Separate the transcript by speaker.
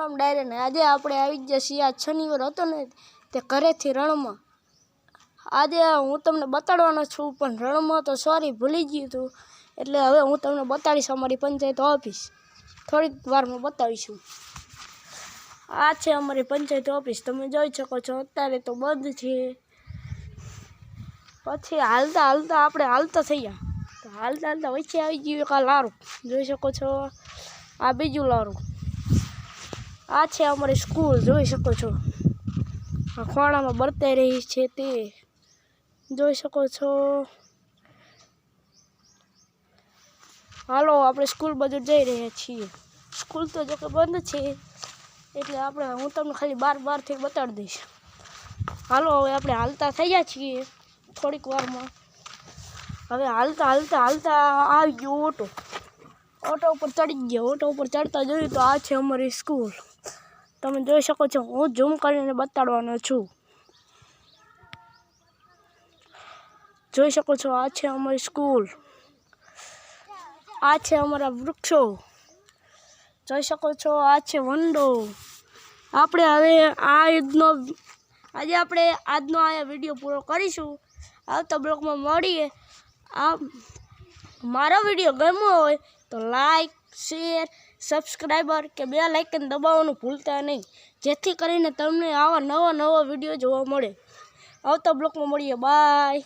Speaker 1: રામ ડાયરે ને આજે આપણે આવી ગયા છીએ આ શનિવાર હતો ને તે ઘરેથી રણમાં આજે હું તમને બતાડવાનો છું પણ રણમાં તો સોરી ભૂલી ગયું હતું એટલે હવે હું તમને બતાડીશ અમારી પંચાયત ઓફિસ થોડીક વારમાં બતાવીશું। આ છે અમારી પંચાયત ઓફિસ તમે જોઈ શકો છો અત્યારે તો બંધ છે પછી હાલતા હાલતા આપણે હાલતા થઈ ગયા તો હાલતા હાલતા વચ્ચે આવી ગયું એક આ લારું જોઈ શકો છો આ બીજું લારું આ છે અમારી સ્કૂલ જોઈ શકો છો આ ખોણામાં બરતાઈ રહી છે તે જોઈ શકો છો। હાલો આપણે સ્કૂલ બાજુ જઈ રહ્યા છીએ સ્કૂલ તો જો કે બંધ છે એટલે આપણે હું તમને ખાલી બહારથી બતાડી દઈશ। હાલો હવે આપણે હાલતા થઈ ગયા છીએ થોડીક વારમાં હવે હાલતા હાલતા હાલતા આવી ગયો ઓટો ઉપર ચડી ગયો ઓટો ઉપર ચડતા જોયું તો આ છે અમારી સ્કૂલ તમે જોઈ શકો છો હું ઝૂમ કરીને બતાડવાનો છું જોઈ શકો છો આ છે અમારી સ્કૂલ આ છે અમારા વૃક્ષો જોઈ શકો છો આ છે વંડો આપણે હવે આજનો આ વિડીયો પૂરો કરીશું આવતા બ્લોગમાં મળીએ। આ મારો વિડીયો ગમ્યો હોય તો લાઈક શેર સબસ્ક્રાઈબર કે બેલ આઇકન દબાવવાનું ભૂલતા નહીં જેથી કરીને તમને આવા નવા વિડીયો જોવા મળે। આવતા બ્લોગમાં મળીએ બાય।